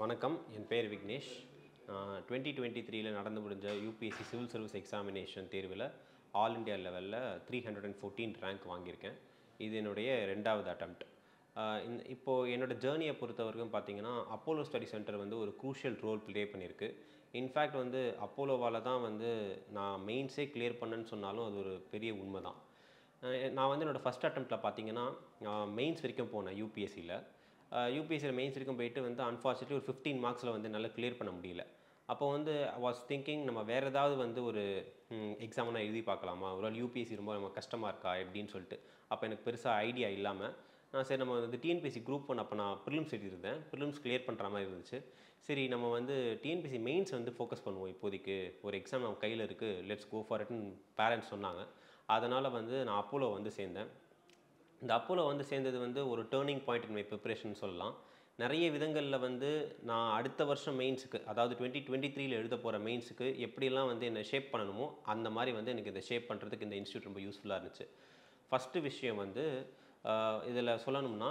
வணக்கம், என் பேர் விக்னேஷ். 2023 நடந்து முடிஞ்ச யூபிஎஸ்சி சிவில் சர்வீஸ் எக்ஸாமினேஷன் தேர்வில் ஆல் இண்டியா லெவலில் 314 ரேங்க் வாங்கியிருக்கேன். இது என்னுடைய 2வது அட்டெம்ப்ட். இப்போது என்னோடய ஜேர்னியை பொறுத்த வரைக்கும் பார்த்தீங்கன்னா, அப்போலோ ஸ்டடி சென்டர் வந்து ஒரு க்ரூஷியல் ரோல் ப்ளே பண்ணியிருக்கு. இன்ஃபேக்ட் வந்து அப்போலோவால் தான் வந்து நான் மெயின்ஸே கிளியர் பண்ணேன்னு சொன்னாலும் அது ஒரு பெரிய உண்மை தான். நான் வந்து என்னோடய ஃபஸ்ட் அட்டெம்ப்டில் பார்த்தீங்கன்னா மெயின்ஸ் வரைக்கும் போனேன் யூபிஎஸ்சியில். யூபிஎஸ்சியில் மெயின்ஸ் வரைக்கும் போயிட்டு வந்து அன்ஃபார்ச்சுனேட்லி ஒரு 15 மார்க்ஸில் வந்து நல்லா கிளியர் பண்ண முடியல. அப்போ வந்து ஐ வாஸ் திங்கிங் நம்ம வேறு ஏதாவது வந்து ஒரு எக்ஸாம்னா எழுதி பார்க்கலாமா, ஒரு வேளை யூபிஎஸ்சி ரொம்ப நம்ம கஷ்டமாக இருக்கா எப்படின்னு சொல்லிட்டு. அப்போ எனக்கு பெருசாக ஐடியா இல்லாமல் சரி நம்ம வந்து டிஎன்பிஎஸ்சி குரூப் 1 அப்போ நான் ப்ரிலிம்ஸ் எழுதியிருந்தேன். ப்ரிலிம்ஸ் கிளியர் பண்ணுற மாதிரி இருந்துச்சு. சரி நம்ம வந்து டிஎன்பிஎஸ்சி மெயின்ஸ் வந்து ஃபோக்கஸ் பண்ணுவோம், இப்போதைக்கு ஒரு எக்ஸாம் நம்ம கையில் இருக்குது, லெட்ஸ் கோ ஃபார் இட்னு பேரண்ட்ஸ் சொன்னாங்க. அதனால் வந்து நான் அப்போலோ வந்து சேர்ந்தேன். இந்த அப்போலோ வந்து சேர்ந்தது வந்து ஒரு turning point in my preparation சொல்லலாம். நிறைய விதங்களில் வந்து நான் அடுத்த வருஷம் மெயின்ஸுக்கு, அதாவது 2023 எழுத போகிற மெயின்ஸுக்கு எப்படிலாம் வந்து என்னை ஷேப் பண்ணணுமோ அந்த மாதிரி வந்து எனக்கு இதை ஷேப் பண்ணுறதுக்கு இந்த இன்ஸ்டியூட் ரொம்ப யூஸ்ஃபுல்லாக இருந்துச்சு. ஃபஸ்ட்டு விஷயம் வந்து இதில் சொல்லணும்னா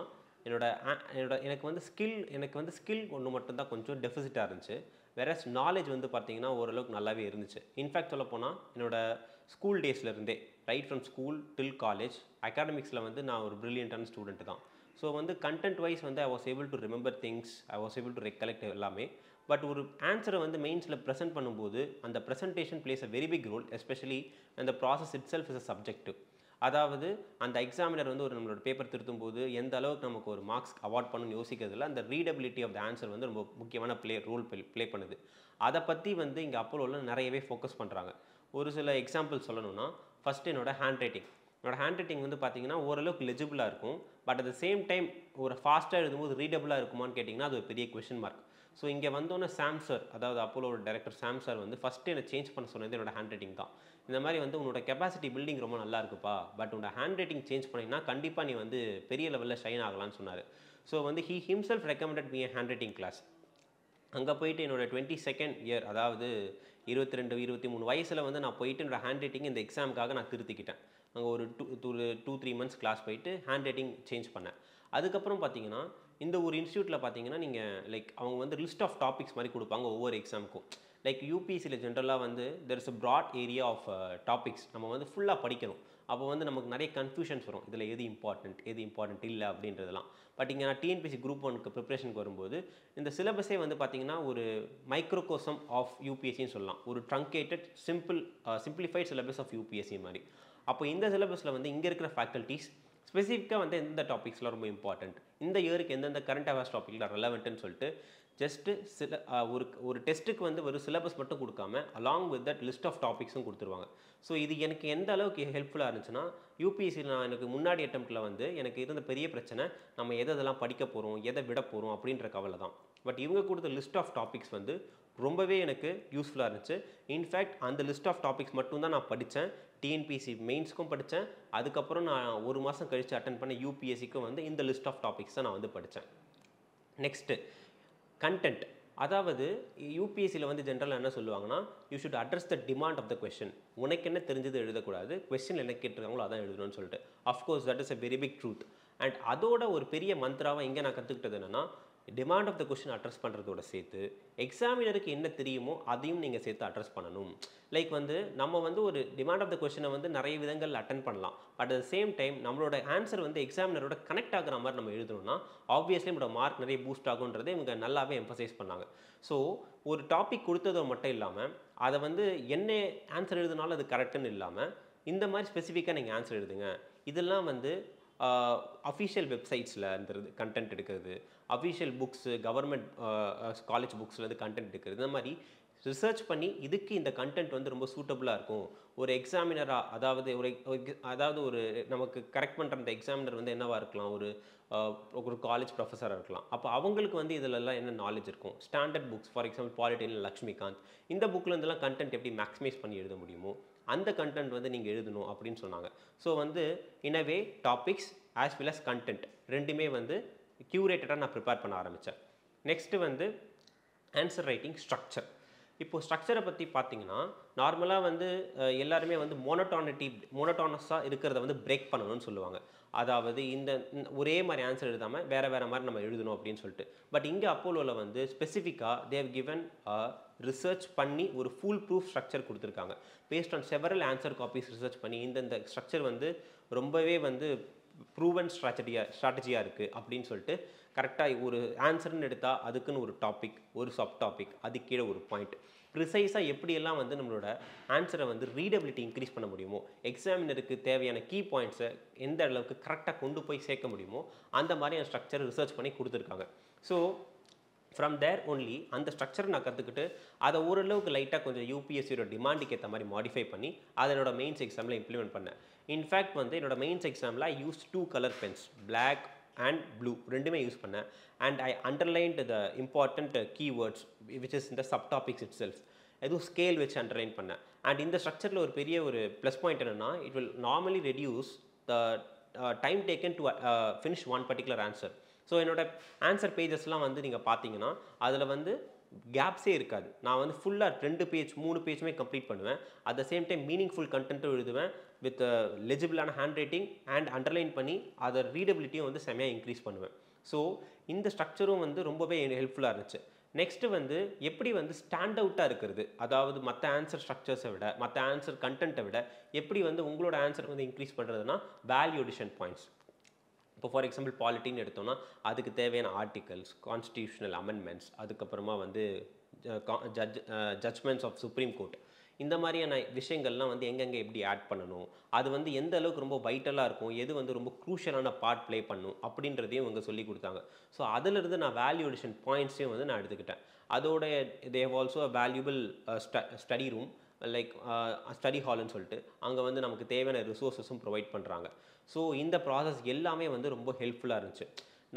எனக்கு வந்து ஸ்கில் ஒன்று மட்டும்தான் கொஞ்சம் டெஃபிசிட்டாக இருந்துச்சு. வேறஸ் நாலேஜ் வந்து பார்த்திங்கன்னா ஓரளவுக்கு நல்லாவே இருந்துச்சு. இன்ஃபேக்ட் சொல்லப்போனால் என்னோடய ஸ்கூல் டேஸ்லேருந்தே right from school till college அகாடமிக்ஸில் வந்து நான் ஒரு ப்ரில்லியண்ட்டான ஸ்டூடெண்ட் தான். ஸோ வந்து கண்டென்ட் வைஸ் வந்து I was able to remember things, I was able to recollect எல்லாமே. பட் ஒரு ஆன்சரை வந்து மெயின்ஸில் ப்ரெசென்ட் பண்ணும்போது அந்த presentation plays a very big role, especially அந்த process itself is a subjective. அதாவது அந்த எக்ஸாமினர் வந்து ஒரு நம்மளோட பேப்பர் திருத்தும் போது எந்த அளவுக்கு நமக்கு ஒரு மார்க்ஸ் அவார்ட் பண்ணணும்னு யோசிக்கிறதுல அந்த ரீடபிலிட்டி ஆஃப் த ஆன்சர் வந்து ரொம்ப முக்கியமான ரோல் ப்ளே பண்ணுது. அதை பற்றி வந்து இங்கே அப்போலோவில் நிறையவே ஃபோக்கஸ் பண்ணுறாங்க. ஒரு சில எக்ஸாம்பிள் சொல்லணும்னா, ஃபஸ்ட்டு என்னோடய ஹேண்ட் ரைட்டிங் வந்து பார்த்திங்கன்னா ஓரளவுக்கு லெஜிபிளாக இருக்கும். But at the same time ஒரு ஃபாஸ்ட்டாக எழுதும்போது ரீடபிளாக இருக்குமான்னு கேட்டிங்கன்னா அது ஒரு பெரிய கொஷின் மார்க். ஸோ இங்கே வந்தோன்னே சாம் சார், அதாவது அப்போலோட டைரக்டர் சாம் சார் வந்து ஃபஸ்ட்டு என்னை சேஞ்ச் பண்ண சொன்னது என்னோடய ஹேண்ட் ரைட்டிங் தான். இந்த மாதிரி வந்து உன்னோட கெப்பாசிட்டி பில்டிங் ரொம்ப நல்லா இருக்குப்பா, பட் உன்னோட ஹேண்ட் ரைட்டிங் சேஞ்ச் பண்ணிங்கன்னா கண்டிப்பாக நீ வந்து பெரிய லெவலில் ஷைன் ஆகலான்னு சொன்னார். ஸோ வந்து he himself recommended me handwriting class. அங்கே போயிட்டு என்னோடய 22nd இயர், அதாவது 22 23 வயசில் வந்து நான் போயிட்டு என்னோடய ஹேண்ட் ரைட்டிங் இந்த எக்ஸாமுக்காக நான் திருத்திக்கிட்டேன். அங்கே ஒரு 2-3 மந்த்ஸ் கிளாஸ் போயிட்டு ஹேண்ட் ரைட்டிங் சேஞ்ச் பண்ணேன். அதுக்கப்புறம் பார்த்தீங்கன்னா இந்த ஒரு இன்ஸ்டியூட்டில் பார்த்தீங்கன்னா நீங்கள் லைக் அவங்க வந்து லிஸ்ட் ஆஃப் டாபிக்ஸ் மாதிரி கொடுப்பாங்க ஒவ்வொரு எக்ஸாமுக்கும். லைக் யூபிஎஸ்சியில் ஜென்ரலாக வந்து there is a broad area of topics நம்ம வந்து ஃபுல்லாக படிக்கணும். அப்போ வந்து நமக்கு நிறைய கன்ஃபியூஷன்ஸ் வரும், இதில் எது இம்பார்ட்டன்ட் இல்லை அப்படின்றதெல்லாம். பட் இங்கே நான் டிஎன்பிஎஸ்சி குரூப் 1க்கு ப்ரிப்பரேஷனுக்கு வரும்போது இந்த சிலபஸே வந்து பார்த்திங்கன்னா ஒரு மைக்ரோகோசம் ஆஃப் யூபிஎஸ்சின்னு சொல்லலாம், ஒரு truncated simplified syllabus of UPSC மாதிரி. அப்போ இந்த சிலபஸில் வந்து இங்கே இருக்கிற ஃபேக்கல்ட்டிஸ் ஸ்பெசிஃபிக்காக வந்து எந்த டாபிக்ஸ்லாம் ரொம்ப இம்பார்ட்டண்ட், இந்த இயருக்கு எந்தெந்த கரண்ட் அஃபேர்ஸ் டாப்பிக்கில் ரெலவெண்ட்டுன்னு சொல்லிட்டு ஜஸ்ட்டு ஒரு டெஸ்ட்டுக்கு வந்து ஒரு சிலபஸ் மட்டும் கொடுக்காம along with that list of டாபிக்ஸும் கொடுத்துருவாங்க. ஸோ இது எனக்கு எந்த அளவுக்கு ஹெல்ப்ஃபுல்லாக இருந்துச்சுன்னா, யூபிஎஸ்சியில் நான் எனக்கு முன்னாடி அட்டெம்ப்டில் வந்து எனக்கு இருந்த பெரிய பிரச்சனை நம்ம எதெல்லாம் படிக்க போகிறோம், எதை விட போகிறோம் அப்படின்ற கவலை தான். பட் இவங்க கொடுத்த லிஸ்ட் ஆஃப் டாபிக்ஸ் வந்து ரொம்பவே எனக்கு யூஸ்ஃபுல்லாக இருந்துச்சு. இன்ஃபேக்ட் அந்த லிஸ்ட் ஆஃப் டாபிக்ஸ் மட்டும்தான் நான் படித்தேன். டிஎன்பிஎஸ்சி மெயின்ஸ்க்கும் படித்தேன். அதுக்கப்புறம் நான் ஒரு மாதம் கழித்து அட்டன் பண்ண யூபிஎஸ்சிக்கும் வந்து இந்த லிஸ்ட் ஆஃப் டாபிக்ஸ் தான் நான் வந்து படித்தேன். Next content. அதாவது யூபிஎஸ்சியில் வந்து ஜென்ரலாக என்ன சொல்லுவாங்கன்னா, you should address the demand of the question. உனக்கு என்ன தெரிஞ்சது எழுதக்கூடாது, கொஸ்டின் என்ன கேட்டிருக்காங்களோ அதான் எழுதணும்னு சொல்லிட்டு. Of course that is a very big truth. And அதோட ஒரு பெரிய மந்த்ராவை இங்கே நான் கற்றுக்கிட்டது என்னென்னா, demand of the question address பண்ணுறதோட சேர்த்து எக்ஸாமினருக்கு என்ன தெரியுமோ அதையும் நீங்கள் சேர்த்து அட்ரஸ் பண்ணணும். லைக் வந்து நம்ம வந்து ஒரு டிமாண்ட் ஆஃப் த கொஸ்டினை வந்து நிறைய விதங்கள் அட்டன் பண்ணலாம். But at the same time நம்மளோட ஆன்சர் வந்து எக்ஸாமினரோட கனெக்ட் ஆகிற மாதிரி நம்ம எழுதணும்னா ஆப்வியஸ்லி நம்மளோட மார்க் நிறைய பூஸ்ட் ஆகுன்றதை இவங்க நல்லாவே எம்பசைஸ் பண்ணாங்க. ஸோ ஒரு டாபிக் கொடுத்ததோ மட்டும் இல்லாமல் அதை வந்து என்ன ஆன்சர் எழுதுனாலும் அது கரெக்டுன்னு இல்லாமல் இந்த மாதிரி ஸ்பெசிஃபிக்காக நீங்கள் ஆன்சர் எழுதுங்க. இதெல்லாம் வந்து அஃபிஷியல் வெப்சைட்ஸில் இருந்துருது கண்டென்ட் எடுக்கிறது, அஃபிஷியல் புக்ஸு கவர்மெண்ட் காலேஜ் புக்ஸ்லேருந்து கண்டென்ட் எடுக்கிறது, இந்த மாதிரி ரிசர்ச் பண்ணி இதுக்கு இந்த கண்டென்ட் வந்து ரொம்ப சூட்டபுளாக இருக்கும். ஒரு எக்ஸாமினராக அதாவது ஒரு நமக்கு கரெக்ட் பண்ணுற அந்த எக்ஸாமினர் வந்து என்னவாக இருக்கலாம், ஒரு காலேஜ் ப்ரொஃபஸராக இருக்கலாம். அப்போ அவங்களுக்கு வந்து இதிலெல்லாம் என்ன நாலேஜ் இருக்கும். ஸ்டாண்டர்ட் புக்ஸ் ஃபார் எக்ஸாம்பிள் பாலிட்டியில் லக்ஷ்மிகாந்த், இந்த புக்கில் கண்டென்ட் எப்படி மேக்ஸிமைஸ் பண்ணி எழுத முடியுமோ அந்த கண்டென்ட் வந்து நீங்கள் எழுதணும் அப்படின்னு சொன்னாங்க. ஸோ வந்து இனவே topics as well as content ரெண்டுமே வந்து கியூரேட்டடாக நான் ப்ரிப்பேர் பண்ண ஆரம்பித்தேன். நெக்ஸ்ட்டு வந்து ஆன்சர் ரைட்டிங் ஸ்ட்ரக்சர். இப்போ ஸ்ட்ரக்சரை பற்றி பார்த்தீங்கன்னா நார்மலாக வந்து எல்லாருமே வந்து மோனோட்டானஸாக இருக்கிறத வந்து பிரேக் பண்ணணும்னு சொல்லுவாங்க. அதாவது ஒரே மாதிரி ஆன்சர் எழுதாமல் வேறு வேறு மாதிரி நம்ம எழுதணும் அப்படின்னு சொல்லிட்டு. பட் இங்கே அப்போலோவில் வந்து ஸ்பெசிஃபிக்காக தேவ் கிவன் ரிசர்ச் பண்ணி ஒரு ஃபுல் ப்ரூஃப் ஸ்ட்ரக்சர் கொடுத்துருக்காங்க. Based on several answer copies research பண்ணி இந்த ஸ்ட்ரக்சர் வந்து ரொம்பவே வந்து ப்ரூவன் ஸ்ட்ராட்டஜியாக இருக்குது அப்படின்னு சொல்லிட்டு கரெக்டாக ஒரு ஆன்சர்னு எடுத்தால் அதுக்குன்னு ஒரு டாபிக், ஒரு சப் டாபிக், அது கீழே ஒரு பாயிண்ட், ப்ரிசைஸாக எப்படியெல்லாம் வந்து நம்மளோட ஆன்சரை வந்து ரீடபிலிட்டி இன்க்ரீஸ் பண்ண முடியுமோ, எக்ஸாமினருக்கு தேவையான கீ பாயிண்ட்ஸை எந்த அளவுக்கு கரெக்டாக கொண்டு போய் சேர்க்க முடியுமோ அந்த மாதிரியான ஸ்ட்ரக்சர் ரிசர்ச் பண்ணி கொடுத்துருக்காங்க. ஸோ ஃப்ரம் தேர் ஒன்லி அந்த ஸ்ட்ரக்சரை நான் கற்றுக்கிட்டு அதை ஓரளவுக்கு லைட்டாக கொஞ்சம் யூபிஎஸ்சியோட டிமாண்டுக்கு ஏற்ற மாதிரி மாடிஃபை பண்ணி அதை என்னோட மெயின்ஸ் எக்ஸாமில் இம்ப்ளிமெண்ட் பண்ணேன். இன்ஃபேக்ட் வந்து என்னோட மெயின்ஸ் எக்ஸாமில் I use 2 colour pens, black and blue ரெண்டுமே யூஸ் பண்ணேன். And I underlined the important keywords which is இந்த சப் டாபிக்ஸ் இட் செல்ஃப். எதுவும் ஸ்கேல் வச்சு அண்டர்லைன் பண்ணேன். அண்ட் இந்த ஸ்ட்ரக்சரில் ஒரு பெரிய ஒரு ப்ளஸ் பாயிண்ட் என்னென்னா, it will normally reduce the time taken to finish one particular answer. So என்னோட ஆன்சர் பேஜஸ்லாம் வந்து நீங்கள் பார்த்தீங்கன்னா அதில் வந்து கேப்ஸே இருக்காது. நான் வந்து ஃபுல்லாக 2 பேஜ் 3 பேஜுமே கம்ப்ளீட் பண்ணுவேன். At the same time meaningful கண்டென்ட்டும் எழுதுவேன் வித் லெஜிபிளான ஹேண்ட் ரைட்டிங் அண்ட் அண்டர்லைன் பண்ணி அதை ரீடபிலிட்டியும் வந்து செமையாக இன்க்ரீஸ் பண்ணுவேன். ஸோ இந்த ஸ்ட்ரக்சரும் வந்து ரொம்பவே ஹெல்ப்ஃபுல்லாக இருந்துச்சு. நெக்ஸ்ட்டு வந்து எப்படி வந்து ஸ்டாண்ட் அவுட்டாக இருக்கிறது, அதாவது மற்ற ஆன்சர் ஸ்ட்ரக்சர்ஸை விட மற்ற ஆன்சர் கண்டென்ட்டை விட எப்படி வந்து உங்களோட ஆன்சர் வந்து இன்க்ரீஸ் பண்ணுறதுனா வேல்யூ அடிஷன் பாயிண்ட்ஸ். இப்போ ஃபார் எக்ஸாம்பிள் பாலிட்டின்னு எடுத்தோம்னா அதுக்கு தேவையான ஆர்டிகல்ஸ், கான்ஸ்டிடியூஷனல் அமெண்ட்மெண்ட்ஸ், அதுக்கப்புறமா வந்து ஜட்ஜ்மெண்ட்ஸ் ஆஃப் சுப்ரீம் கோர்ட், இந்த மாதிரியான விஷயங்கள்லாம் வந்து எங்கெங்கே எப்படி ஆட் பண்ணணும், அது வந்து எந்த அளவுக்கு ரொம்ப வைட்டலாக இருக்கும், எது வந்து ரொம்ப க்ரூஷியலான பார்ட் ப்ளே பண்ணும் அப்படின்றதையும் இவங்க சொல்லி கொடுத்தாங்க. ஸோ அதிலிருந்து நான் வேல்யூ அடிஷன் பாயிண்ட்ஸையும் வந்து நான் எடுத்துக்கிட்டேன். அதோட they have also valuable study room like study ஹால்னு சொல்லிட்டு அங்கே வந்து நமக்கு தேவையான ரிசோர்ஸஸும் ப்ரொவைட் பண்ணுறாங்க. ஸோ இந்த ப்ராசஸ் எல்லாமே வந்து ரொம்ப ஹெல்ப்ஃபுல்லாக இருந்துச்சு.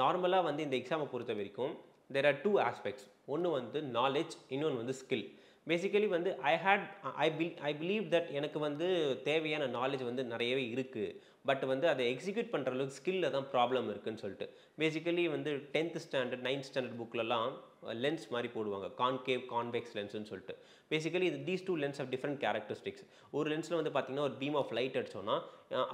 நார்மலாக வந்து இந்த எக்ஸாமை பொறுத்த வரைக்கும் தேர் ஆர் 2 ஆஸ்பெக்ட்ஸ். ஒன்று வந்து நாலேஜ், இன்னொன்று வந்து ஸ்கில். பேசிக்கலி வந்து ஐ பிலீவ் தட் எனக்கு வந்து தேவையான நாலேஜ் வந்து நிறையவே இருக்குது. பட் வந்து அதை எக்ஸிக்யூட் பண்ணுற அளவுக்கு ஸ்கில்ல தான் ப்ராப்ளம் இருக்குதுன்னு சொல்லிட்டு பேசிக்கலி வந்து 10th standard 9th standard புக்கிலலாம் lens மாதிரி போடுவாங்க, கான்கேவ் கான்வெக்ஸ் லென்ஸ்னு சொல்லிட்டு. Basically these 2 lens of different characteristics. ஒரு லென்ஸில் வந்து பார்த்திங்கன்னா ஒரு பீம் ஆஃப் லைட் அடிச்சோன்னா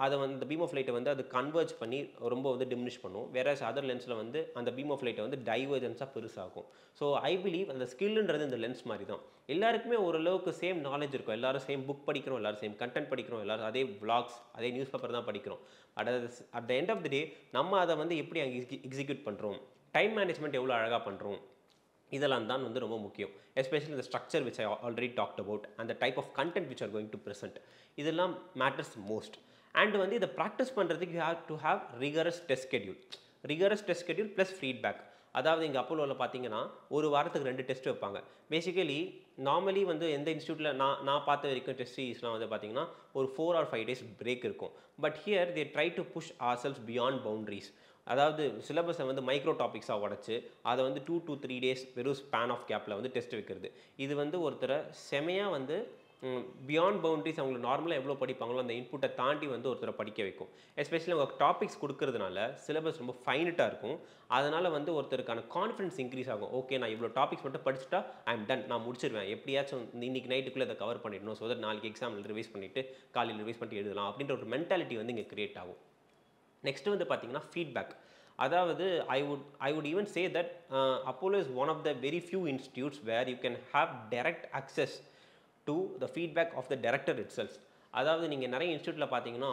அதை வந்து இந்த பீம் ஆஃப் லைட்டை வந்து அது கன்வெர்ஜ் பண்ணி ரொம்ப வந்து டிமினிஷ் பண்ணும். வேற அதர் லென்ஸில் வந்து அந்த பீம் ஆஃப் லைட்டை வந்து டைவர்ஜன்ஸாக பெருசாகும். ஸோ ஐ பிலீவ் அந்த ஸ்கில்ன்றது இந்த லென்ஸ் மாதிரி தான். எல்லாருக்குமே ஓரளவுக்கு சேம் நாலேஜ் இருக்கும், எல்லாரும் சேம் புக் படிக்கிறோம், எல்லாரும் சேம் கண்டென்ட் படிக்கிறோம், எல்லாரும் அதே vlogs அதே நியூஸ் பேப்பர் தான் படிக்கிறோம். At the end of the day நம்ம அதை வந்து எப்படி அங்கே எக்ஸிக்யூட் பண்ணுறோம், டைம் மேனேஜ்மெண்ட் எவ்வளோ அழகாக பண்ணுறோம், இதெல்லாம் தான் வந்து ரொம்ப முக்கியம். எஸ்பெஷலி இந்த structure which I already talked about and the type of content which are going to present, இதெல்லாம் மேட்டர்ஸ் மோஸ்ட். அண்ட் வந்து இதை ப்ராக்டிஸ் பண்ணுறதுக்கு you have to have rigorous test schedule plus feedback. அதாவது இங்கே அப்போலோவில் பார்த்தீங்கன்னா ஒரு வாரத்துக்கு 2 டெஸ்ட் வைப்பாங்க. பேசிக்கலி நார்மலி வந்து எந்த இன்ஸ்டியூட்டில் நான் பார்த்த வரைக்கும் டெஸ்ட் சீரீஸ்லாம் வந்து பார்த்தீங்கன்னா ஒரு 4 or 5 days பிரேக் இருக்கும். But here they try to push ourselves beyond boundaries. அதாவது சிலபஸை வந்து மைக்ரோ டாபிக்ஸாக உடச்சி அதை வந்து 2 to 3 days வெறும் ஸ்பேன் ஆஃப் கேப்பில் வந்து டெஸ்ட் வைக்கிறது. இது வந்து ஒருத்தரை செமையாக வந்து பியாண்ட் பவுண்ட்ரிஸ் அவங்க நார்மலாக எவ்வளோ படிப்பாங்களோ அந்த இன்புட்டை தாண்டி வந்து ஒருத்தரை படிக்க வைக்கும். எஸ்பெஷலி அவங்க டாபிக்ஸ் கொடுக்கறதுனால சிலபஸ் ரொம்ப ஃபைனட்டாக இருக்கும். அதனால் வந்து ஒருத்தருக்கான கான்ஃபிடன்ஸ் இன்க்ரீஸ் ஆகும். ஓகே, நான் இவ்வளோ டாபிக்ஸ் மட்டும் படிச்சுட்டா ஐ எம் டன், நான் முடிச்சிருவேன், எப்படியாச்சும் இன்னைக்கு நைட்டுக்குள்ளே இதை கவர் பண்ணிடணும், ஸோ தட் நாளைக்கு எக்ஸாமில் ரிவைஸ் பண்ணிவிட்டு காலையில் ரிவைஸ் பண்ணிட்டு எழுதலாம் அப்படின்ற ஒரு மென்டாலிட்டி வந்து இங்கே கிரியேட் ஆகும். நெக்ஸ்ட் வந்து பார்த்தீங்கன்னா ஃபீட்பேக். அதாவது I would even say that Apollo is one of the very few institutes where you can have direct access to the feedback of the director itself. அதாவது நீங்கள் நிறைய இன்ஸ்டியூட்டில் பார்த்தீங்கன்னா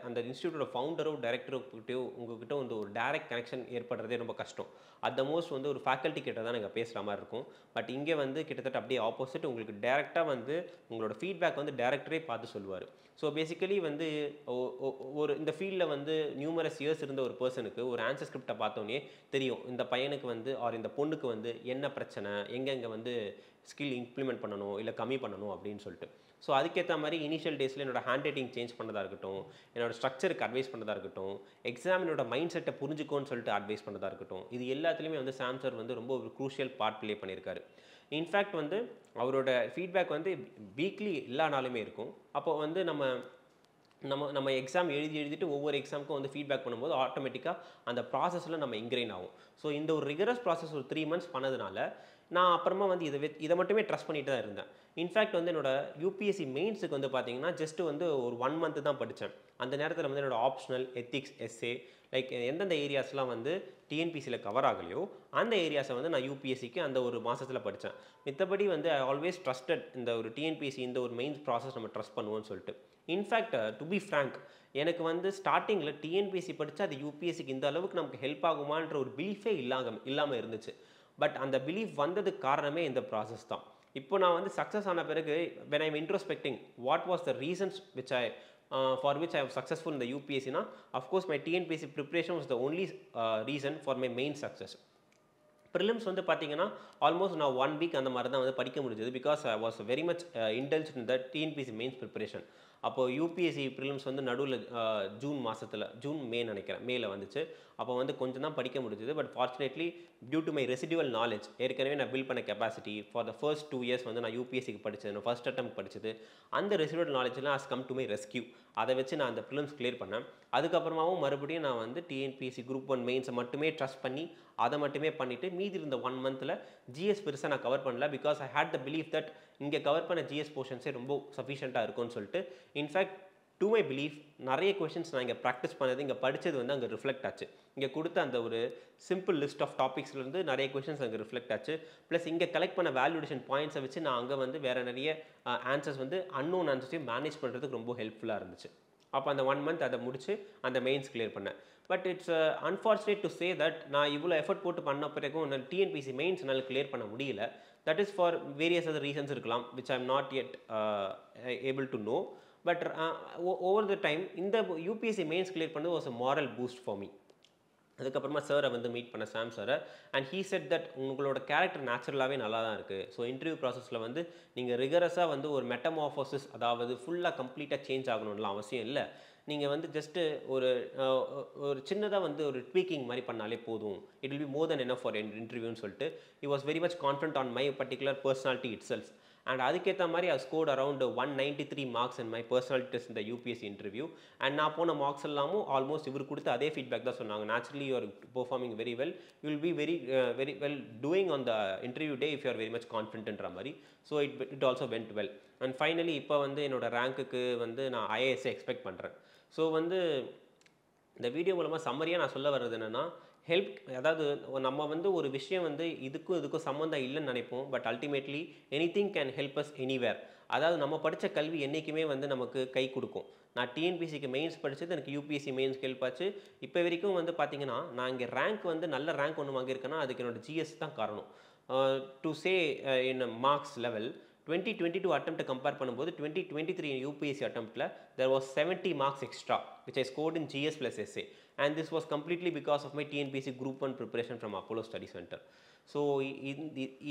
அந்த இன்ஸ்டியூட்டோட ஃபவுண்டரோ டைரக்டரோக்கிட்டயோ உங்ககிட்ட வந்து ஒரு டைரக்ட் கனெக்ஷன் ஏற்படுறதே ரொம்ப கஷ்டம். அட் த மோஸ்ட் வந்து ஒரு ஃபேக்கல்ட்டி கிட்ட தான் நீங்கள் பேசுகிற மாதிரி இருக்கும். பட் இங்கே வந்து கிட்டத்தட்ட அப்படியே ஆப்போசிட், உங்களுக்கு டேரெக்டாக வந்து உங்களோட ஃபீட்பேக் வந்து டேரக்டரே பார்த்து சொல்லுவார். ஸோ பேசிக்கலி வந்து ஒரு இந்த ஃபீல்டில் வந்து நியூமரஸ் இயர்ஸ் இருந்த ஒரு பர்சனுக்கு ஒரு ஆன்சர் ஸ்கிரிப்டை பார்த்தோன்னே தெரியும் இந்த பையனுக்கு வந்து ஆர் இந்த பொண்ணுக்கு வந்து என்ன பிரச்சனை, எங்கெங்கே வந்து ஸ்கில் இம்ப்ளிமெண்ட் பண்ணணும் இல்லை கம்மி பண்ணணும் அப்படின்னு சொல்லிட்டு. ஸோ அதுக்கேற்ற மாதிரி இனிஷியல் டேஸில் என்னோட ஹேண்ட் ரைட்டிங் சேஞ்ச் பண்ணதாக இருக்கட்டும், என்னோட ஸ்ட்ரக்சருக்கு அட்வைஸ் பண்ணதாக இருக்கட்டும், எக்ஸாமினோட மைண்ட் செட்டை புரிஞ்சுக்கோன்னு சொல்லிட்டு அட்வைஸ் பண்ணதாக இருக்கட்டும், இது எல்லாத்துலேயுமே வந்து சாம் சார் வந்து ரொம்ப ஒரு க்ரூஷியல் பார்ட் ப்ளே பண்ணியிருக்காரு. இன்ஃபேக்ட் வந்து அவரோட ஃபீட்பேக் வந்து வீக்லி எல்லா நாளுமே இருக்கும். அப்போ வந்து நம்ம எக்ஸாம் எழுதிட்டு ஒவ்வொரு எக்ஸாமுக்கும் வந்து ஃபீட்பேக் பண்ணும்போது ஆட்டோமேட்டிக்காக அந்த ப்ராசஸில் நம்ம இன்க்ரைன் ஆகும். ஸோ இந்த ஒரு ரிகரஸ் ப்ராசஸ் ஒரு 3 months பண்ணதுனால நான் அப்புறமா வந்து இதை மட்டுமே ட்ரஸ்ட் பண்ணிட்டு தான் இருந்தேன். இன்ஃபேக்ட் வந்து என்னோட யூபிஎஸ்சி மெயின்ஸுக்கு வந்து பார்த்தீங்கன்னா ஜஸ்ட் வந்து ஒரு 1 மந்த் தான் படித்தேன். அந்த நேரத்தில் வந்து என்னோட ஆப்ஷனல், எத்திக்ஸ், எஸ்ஏ லைக் எந்தெந்த ஏரியாஸ்லாம் வந்து டிஎன்பிசியில் கவர் ஆகலையோ அந்த ஏரியாஸை வந்து நான் யூபிஎஸ்சிக்கு அந்த ஒரு மாதத்தில் படித்தேன். மித்தபடி வந்து ஐ ஆல்வேஸ் ட்ரஸ்டட் இந்த ஒரு டிஎன்பிசி இந்த ஒரு மெயின்ஸ் ப்ராசஸ் நம்ம ட்ரஸ்ட் பண்ணுவோம்னு சொல்லிட்டு. இன்ஃபேக்ட் டு பி ஃப்ராங்க், எனக்கு வந்து ஸ்டார்டிங்கில் டிஎன்பிசி படித்தா அது யூபிஎஸ்சிக்கு இந்த அளவுக்கு நமக்கு ஹெல்ப் ஆகுமான்ற ஒரு பிலீஃபே இல்லாமல் இருந்துச்சு. பட் அந்த பிலீஃப் வந்ததுக்கு காரணமே இந்த ப்ராசஸ் தான். இப்போ நான் வந்து சக்ஸஸ் ஆன பிறகு when I'm introspecting what was the reasons which for which I was successful in the UPSC na, of course my TNPSC preparation was the only reason for my main success. Prelims வந்து பார்த்தீங்கன்னா almost நான் 1 week அந்த மாதிரி தான் வந்து படிக்க முடிஞ்சது. Because I was very much interested in the TNPSC mains preparation. அப்போது யூபிஎஸ்சி ப்ரிலிம்ஸ் வந்து நடுவில் ஜூன் மே நினைக்கிறேன், மேல வந்துச்சு. அப்போ வந்து கொஞ்சம் தான் படிக்க முடிஞ்சது. But fortunately due to my residual knowledge, ஏற்கனவே நான் பில்ட் பண்ண capacity for the first 2 years வந்து நான் யூபிஎஸ்சிக்கு படித்தது, நான் ஃபர்ஸ்ட் அட்டெம்ப்ட் படித்தது, அந்த ரெசிடுவல் நாலேஜ்லாம் has come to my rescue. அதை வச்சு நான் அந்த ப்ரிலிம்ஸ் கிளியர் பண்ணேன். அதுக்கப்புறமாவும் மறுபடியும் நான் வந்து டிஎன்பிஎஸ்சி குரூப் 1 மெயின்ஸை மட்டுமே ட்ரஸ்ட் பண்ணி அதை மட்டுமே பண்ணிவிட்டு மீதி இருந்த 1 மந்தில் ஜிஎஸ் பெருசாக நான் கவர் பண்ணல. Because I had the belief that இங்கே கவர் பண்ண ஜிஎஸ் போர்ஷன்ஸே ரொம்ப சஃபிஷியண்ட்டாக இருக்கும்னு சொல்லிட்டு. இன்ஃபேக்ட் டு மை பிலீஃப் நிறைய கொஷின்ஸ் நான் இங்கே ப்ராக்டிஸ் பண்ணது, இங்கே படித்தது வந்து அங்கே ரிஃப்ளெக்ட் ஆச்சு. இங்கே கொடுத்த அந்த ஒரு சிம்பிள் லிஸ்ட் ஆஃப் டாபிக்ஸ்லேருந்து நிறைய கொஷின்ஸ் அங்கே ரிஃப்ளெக்ட் ஆச்சு. ப்ளஸ் இங்கே கலெக்ட் பண்ண வேல்யூடேஷன் பாயிண்ட்ஸை வச்சு நான் அங்கே வந்து வேறு நிறைய ஆன்சர்ஸ் வந்து அன்னோன் ஆன்சர்ஸையும் மேனேஜ் பண்ணுறதுக்கு ரொம்ப ஹெல்ப்ஃபுல்லாக இருந்துச்சு. அப்போ அந்த 1 மந்த் அதை முடிச்சு அந்த மெயின்ஸ் கிளியர் பண்ணேன். But it's unfortunate to say that நான் இவ்வளோ எஃபர்ட் போட்டு பண்ண பிறகும் நான் டிஎன்பிசி மெயின்ஸ் என்னால் கிளியர் பண்ண முடியல. That is for various other reasons இருக்கலாம், which I am not yet able to know. But over the time இந்த யூபிஎஸ்சி மெயின்ஸ் கிளியர் பண்ணது was a moral boost for me. அதுக்கப்புறமா சாரை வந்து மீட் பண்ண சாம் சாரை, அண்ட் ஹீ செட் தட் உங்களோட character நேச்சுரலாகவே நல்லா தான் இருக்குது. ஸோ இன்டர்வியூ ப்ராசஸில் வந்து நீங்கள் ரிகரஸாக வந்து ஒரு மெட்டமார்ஃபோசிஸ், அதாவது ஃபுல்லாக கம்ப்ளீட்டாக சேஞ்ச் ஆகணும்லாம் அவசியம் இல்லை. நீங்கள் வந்து ஜஸ்ட்டு ஒரு சின்னதாக வந்து ஒரு ட்வீக்கிங் மாதிரி பண்ணாலே போதும், it will be more then enough for இன்டர்வியூன்னு சொல்லிட்டு he was very much confident on my particular personality itself. And அதுக்கேற்ற மாதிரி I scored around 193 marks in my personality test இந்த யூபிஎஸ்சி இன்டர்வியூ. அண்ட் நான் போன மார்க்ஸ் எல்லாமும் almost இவர் கொடுத்து அதே ஃபீட்பேக் தான் சொன்னாங்க. Naturally you are performing very well, you will be very well doing on the interview day if you are very much கான்ஃபிடென்ட்ன்ற மாதிரி. So it also went well. And finally இப்போ வந்து என்னோட ரேங்க்குக்கு வந்து நான் ஐஏஎஸ்ஸை எக்ஸ்பெக்ட் பண்ணுறேன். ஸோ வந்து இந்த வீடியோ மூலமாக சம்மரியாக நான் சொல்ல வர்றது என்னென்னா, அதாவது நம்ம வந்து ஒரு விஷயம் வந்து இதுக்கும் சம்மந்தம் இல்லைன்னு நினைப்போம். But ultimately anything can help us anywhere. அதாவது நம்ம படித்த கல்வி என்றைக்குமே வந்து நமக்கு கை கொடுக்கும். நான் டிஎன்பிசிக்கு மெயின்ஸ் படித்தது எனக்கு யூபிஎஸ்சி மெயின்ஸ் ஹெல்ப் ஆச்சு. இப்போ வரைக்கும் வந்து பார்த்தீங்கன்னா நான் இங்கே ரேங்க் வந்து நல்ல ரேங்க் ஒன்று வாங்கியிருக்கேன்னா அதுக்கு என்னோட ஜிஎஸ் தான் காரணம். To say in marks level 2022 attempt compare பண்ணும்போது 2023 UPSC attemptல there was 70 marks extra which I scored in GS plus SA, and this was completely because of my TNPSC group 1 preparation from Apollo Study Center. So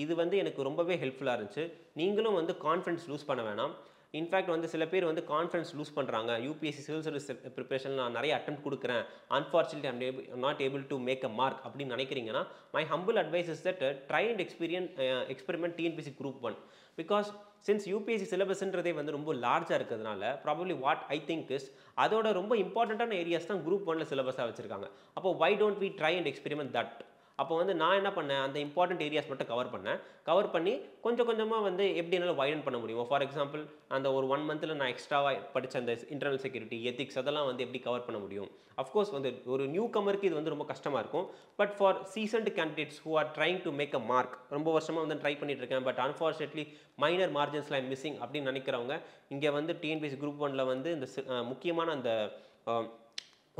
இது வந்து எனக்கு ரொம்பவே ஹெல்ப்ஃபுல்லாக இருந்துச்சு. நீங்களும் வந்து கான்ஃபிடன்ஸ் லூஸ் பண்ண வேணாம். இன்ஃபேக்ட் வந்து சில பேர் வந்து கான்ஃபிடன்ஸ் லூஸ் பண்ணுறாங்க. யூபிஎஸ்சி சிவில் சர்வீஸ் ப்ரிப்பரேஷன் நான் நிறைய அட்டெம்ப்ட் கொடுக்குறேன், unfortunately I'm not able to make a mark அப்படின்னு நினைக்கிறீங்கன்னா, my humble advice is that try and experiment TNPSC group 1. Because since UPSC சிலபஸ்ன்றதே வந்து ரொம்ப லார்ஜாக இருக்கிறதுனால probably what I think is அதோட ரொம்ப இம்பார்ட்டண்ட்டான ஏரியாஸ் தான் குரூப் 1ல் சிலபஸாக வச்சுருக்காங்க. அப்போ why don't we try and experiment that? அப்போ வந்து நான் என்ன பண்ணேன், அந்த இம்பார்ட்டன்ட் ஏரியாஸ் மட்டும் கவர் பண்ணி கொஞ்சம் கொஞ்சமாக வந்து எப்படி என்னால் வைடன் பண்ண முடியும். ஃபார் எக்ஸாம்பிள் அந்த ஒரு 1 மந்தில் நான் எக்ஸ்ட்ராவாக படித்த அந்த இன்டர்னல் செக்யூரிட்டி, எத்திக்ஸ் அதெல்லாம் வந்து எப்படி கவர் பண்ண முடியும். அஃப்கோர்ஸ் வந்து ஒரு நியூ கமருக்கு இது வந்து ரொம்ப கஷ்டமாக இருக்கும். But for seasoned candidates who are trying to make a mark, ரொம்ப வருஷமாக வந்து ட்ரை பண்ணிட்டு இருக்கேன், பட் அன்ஃபார்ச்சுனேட்லி மைனர் மார்ஜின்ஸ்லாம் மிஸ்ஸிங் அப்படின்னு நினைக்கிறவங்க இங்கே வந்து டிஎன்பிஎஸ்சி குரூப் 1ல் வந்து இந்த முக்கியமான அந்த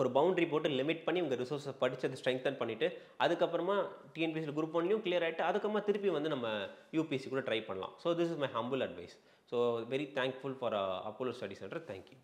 ஒரு பவுண்டரி போட்டு லிமிட் பண்ணி உங்கள் ரிசோர்ஸை படித்தது ஸ்ட்ரெங்தன் பண்ணிவிட்டு அதுக்கப்புறமா டிஎன்பிஎஸ்சி குரூப் 1லையும் கிளியர் ஆகிட்டு அதுக்கப்புறமா திருப்பி வந்து நம்ம யூபிஎஸ்சி கூட ட்ரை பண்ணலாம். So this is my humble advice. So very thankful for Apollo study centre. Thank you.